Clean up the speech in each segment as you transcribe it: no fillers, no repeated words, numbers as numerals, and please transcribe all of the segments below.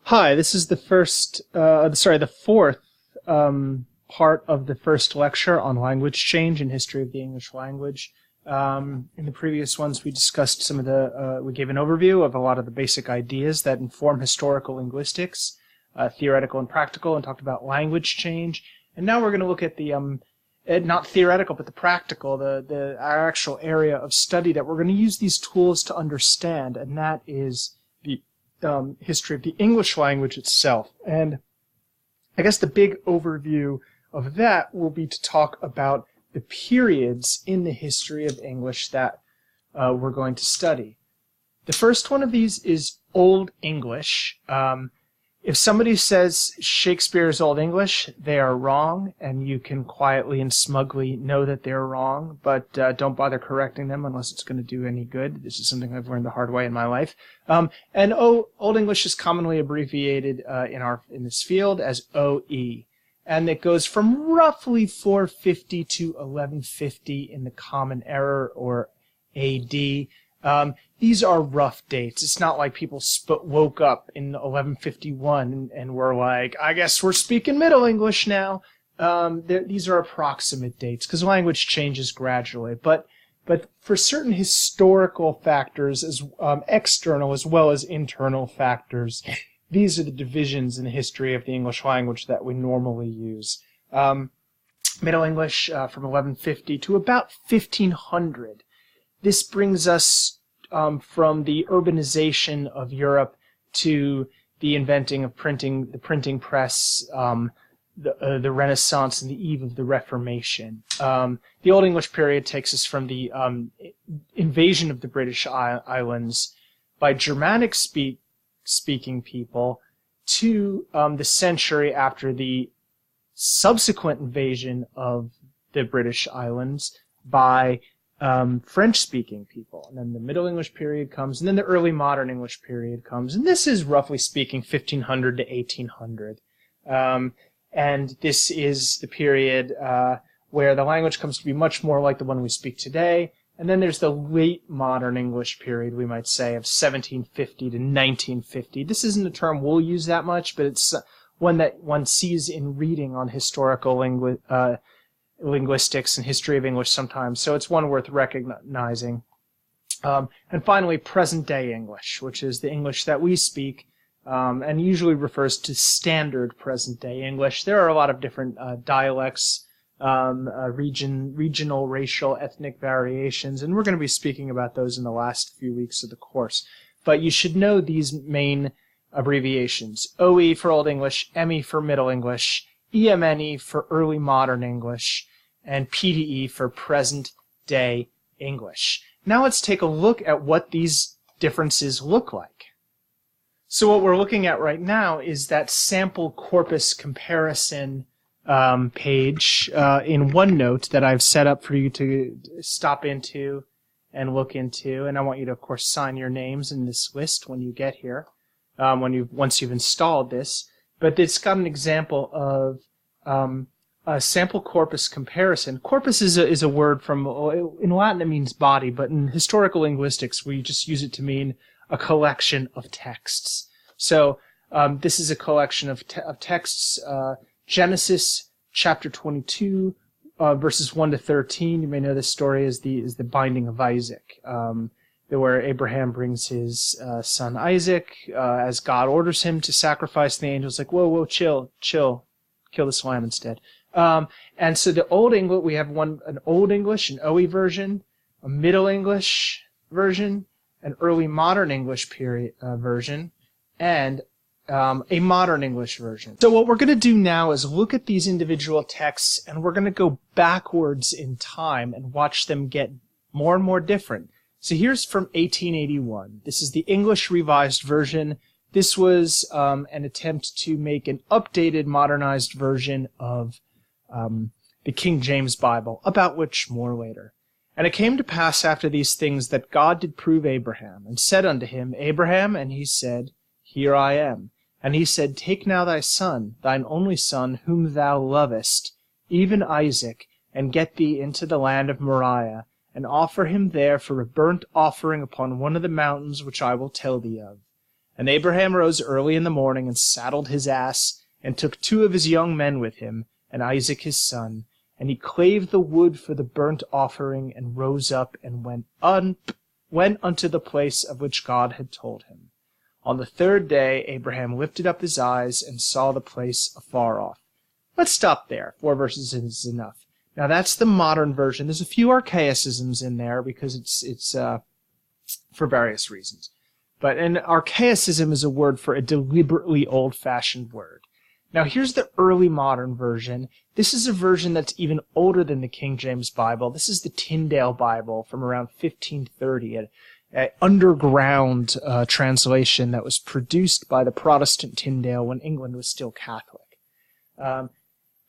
Hi, this is the fourth part of the first lecture on language change and history of the English language. In the previous ones, we discussed we gave an overview of a lot of the basic ideas that inform historical linguistics, theoretical and practical, and talked about language change. And now we're going to look at the, not theoretical, but the practical, our actual area of study that we're going to use these tools to understand, and that is the history of the English language itself. And I guess the big overview of that will be to talk about the periods in the history of English that we're going to study. The first one of these is Old English. If somebody says Shakespeare is Old English, they are wrong, and you can quietly and smugly know that they're wrong, but don't bother correcting them unless it's going to do any good. This is something I've learned the hard way in my life. And Old English is commonly abbreviated in this field as OE, and it goes from roughly 450 to 1150 in the Common Era, or AD. These are rough dates. It's not like people woke up in 1151 and were like, I guess we're speaking Middle English now. These are approximate dates because language changes gradually. But for certain historical factors, as external as well as internal factors, these are the divisions in the history of the English language that we normally use. Middle English from 1150 to about 1500. This brings us from the urbanization of Europe to the inventing of printing, the printing press, the Renaissance, and the eve of the Reformation. The Old English period takes us from the invasion of the British Islands by Germanic speaking people to the century after the subsequent invasion of the British Islands by French-speaking people. And then the Middle English period comes, and then the early modern English period comes, and this is roughly speaking 1500 to 1800. And this is the period where the language comes to be much more like the one we speak today. And then there's the late modern English period, we might say, of 1750 to 1950. This isn't a term we'll use that much, but it's one that one sees in reading on historical linguistics and history of English sometimes, so it's one worth recognizing. And finally, present-day English, which is the English that we speak, and usually refers to standard present-day English. There are a lot of different dialects, regional, racial, ethnic variations, and we're going to be speaking about those in the last few weeks of the course. But you should know these main abbreviations: OE for Old English, ME for Middle English, EMNE for Early Modern English, and PDE for Present-Day English. Now let's take a look at what these differences look like. So what we're looking at right now is that sample corpus comparison page in OneNote that I've set up for you to stop into and look into, and I want you to, of course, sign your names in this list when you get here, once you've installed this. But it's got an example of a sample corpus comparison. Corpus is a word from, in Latin it means body, but in historical linguistics we just use it to mean a collection of texts. So this is a collection of texts, Genesis chapter 22, verses 1 to 13. You may know this story as the binding of Isaac, where Abraham brings his son Isaac, as God orders him to sacrifice. The angel's like, whoa, chill, kill this lamb instead. And so the Old English, we have an Old English, an OE version, a Middle English version, an Early Modern English period version, and a Modern English version. So what we're going to do now is look at these individual texts, and we're going to go backwards in time and watch them get more and more different. So here's from 1881. This is the English Revised Version. This was an attempt to make an updated, modernized version of the King James Bible, about which more later. And it came to pass after these things that God did prove Abraham, and said unto him, Abraham, and he said, Here I am. And he said, Take now thy son, thine only son, whom thou lovest, even Isaac, and get thee into the land of Moriah, and offer him there for a burnt offering upon one of the mountains which I will tell thee of. And Abraham rose early in the morning, and saddled his ass, and took 2 of his young men with him, and Isaac his son. And he clave the wood for the burnt offering, and rose up, and went unto the place of which God had told him. On the 3rd day Abraham lifted up his eyes, and saw the place afar off. Let's stop there. 4 verses is enough. Now that's the modern version. There's a few archaicisms in there, because it's for various reasons. But an archaicism is a word for a deliberately old-fashioned word. Now here's the early modern version. This is a version that's even older than the King James Bible. This is the Tyndale Bible from around 1530, an underground translation that was produced by the Protestant Tyndale when England was still Catholic.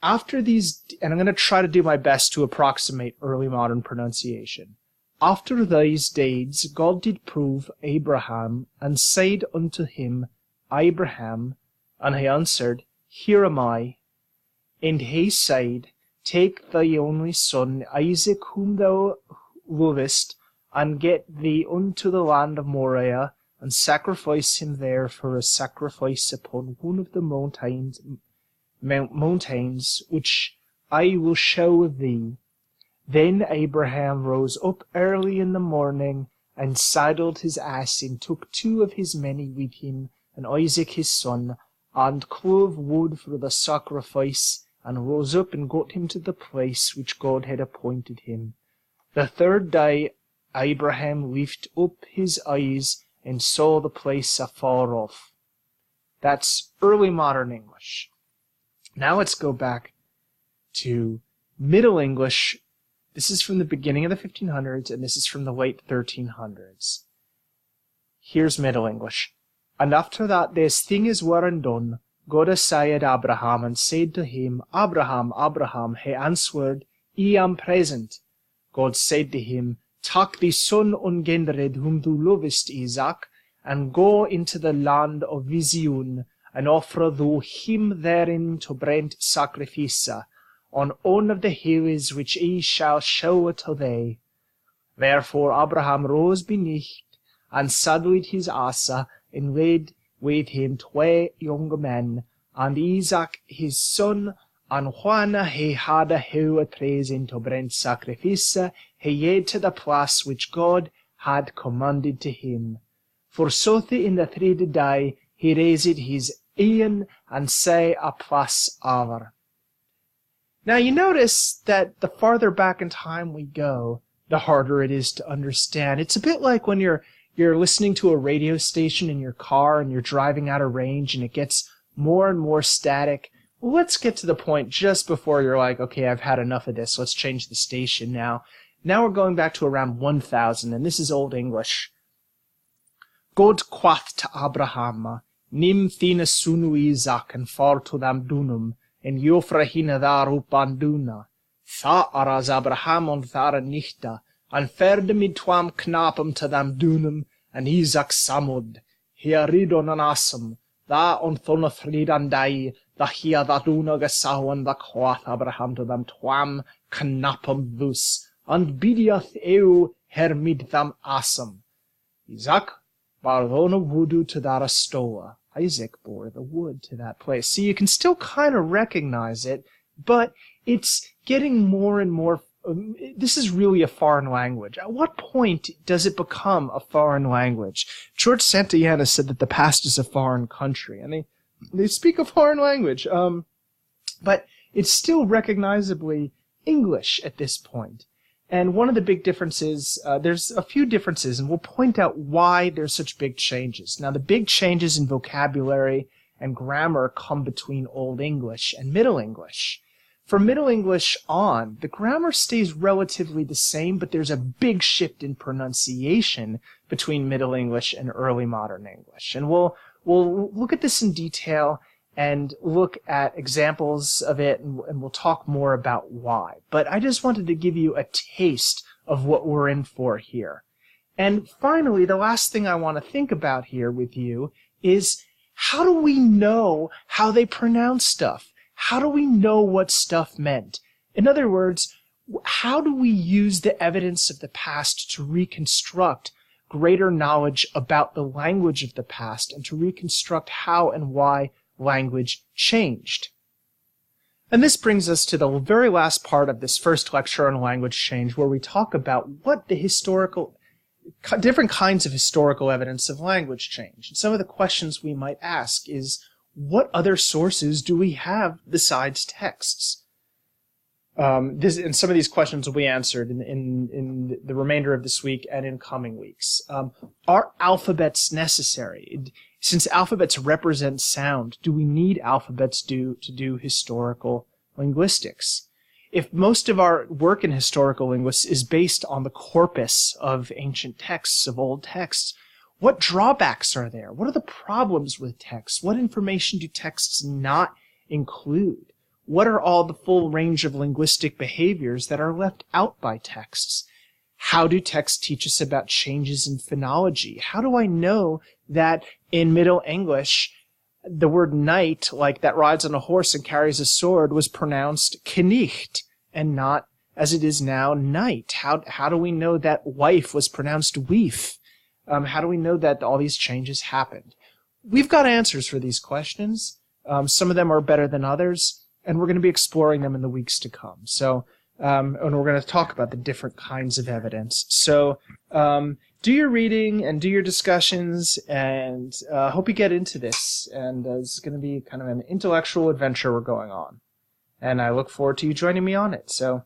After these, and I'm going to try to do my best to approximate early modern pronunciation. After these days God did prove Abraham, and said unto him, Abraham, and he answered, Here am I. And he said, Take thy only son, Isaac, whom thou lovest, and get thee unto the land of Moriah, and sacrifice him there for a sacrifice upon one of the mountains which I will show thee. Then Abraham rose up early in the morning, and saddled his ass, and took 2 of his men with him, and Isaac his son, and clove wood for the sacrifice, and rose up and got him to the place which God had appointed him. The 3rd day Abraham lifted up his eyes, and saw the place afar off. That's early modern English. Now let's go back to Middle English. This is from the beginning of the 1500s, and this is from the late 1300s. Here's Middle English. And after that these things were done, God assayed Abraham, and said to him, Abraham, Abraham. He answered, I am present. God said to him, Take thy son ungendered, whom thou lovest, Isaac, and go into the land of Vizion, and offer thou him therein to burnt sacrifice, on one of the hills which I shall show to thee. Wherefore Abraham rose beneath, and saddled his ass, and led with him 2 young men, and Isaac his son. And when he had a hill praising to burnt sacrifice, he yede to the place which God had commanded to him. Forsooth in the 3rd day he raised his ean, and say a place over. Now you notice that the farther back in time we go, the harder it is to understand. It's a bit like when you're listening to a radio station in your car and you're driving out of range and it gets more and more static. Well, let's get to the point just before you're like, okay, I've had enough of this. Let's change the station now. Now we're going back to around 1000, and this is Old English. God quath to Abraham, Nim thine sunu Isaac, and far to them dunum, en jofra hine daar op an duna. Tha aras Abraham und thara nichte, and ferde mit 2 knapem to them dunum, and Isaac samud. Hier ridon an asem, tha on thona thrid an dai, tha hier that duna gesauen, tha quath Abraham to them 2 knapem thus, and bidiath eu her mid them asem. Isaac bar thona woodu to that stoa. Isaac bore the wood to that place. So you can still kind of recognize it, but it's getting more and more. This is really a foreign language. At what point does it become a foreign language? George Santayana said that the past is a foreign country, and they speak a foreign language, but it's still recognizably English at this point. And one of the big differences, there's a few differences, and we'll point out why there's such big changes. Now, the big changes in vocabulary and grammar come between Old English and Middle English. From Middle English on, the grammar stays relatively the same, but there's a big shift in pronunciation between Middle English and Early Modern English. And we'll look at this in detail and look at examples of it, and we'll talk more about why. But I just wanted to give you a taste of what we're in for here. And finally, the last thing I want to think about here with you is, how do we know how they pronounce stuff? How do we know what stuff meant? In other words, how do we use the evidence of the past to reconstruct greater knowledge about the language of the past and to reconstruct how and why language changed. And this brings us to the very last part of this first lecture on language change, where we talk about what the different kinds of historical evidence of language change. And some of the questions we might ask is, what other sources do we have besides texts? And some of these questions will be answered in the remainder of this week and in coming weeks. Are alphabets necessary? Since alphabets represent sound, do we need alphabets to do historical linguistics? If most of our work in historical linguistics is based on the corpus of ancient texts, of old texts, what drawbacks are there? What are the problems with texts? What information do texts not include? What are all the full range of linguistic behaviors that are left out by texts? How do texts teach us about changes in phonology? How do I know that in Middle English, the word knight, like that rides on a horse and carries a sword, was pronounced knecht and not, as it is now, knight? How do we know that wife was pronounced wief? How do we know that all these changes happened? We've got answers for these questions. Some of them are better than others, and we're going to be exploring them in the weeks to come. So, and we're going to talk about the different kinds of evidence. So, do your reading and do your discussions, and hope you get into this. And it's going to be kind of an intellectual adventure we're going on. And I look forward to you joining me on it. So,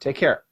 take care.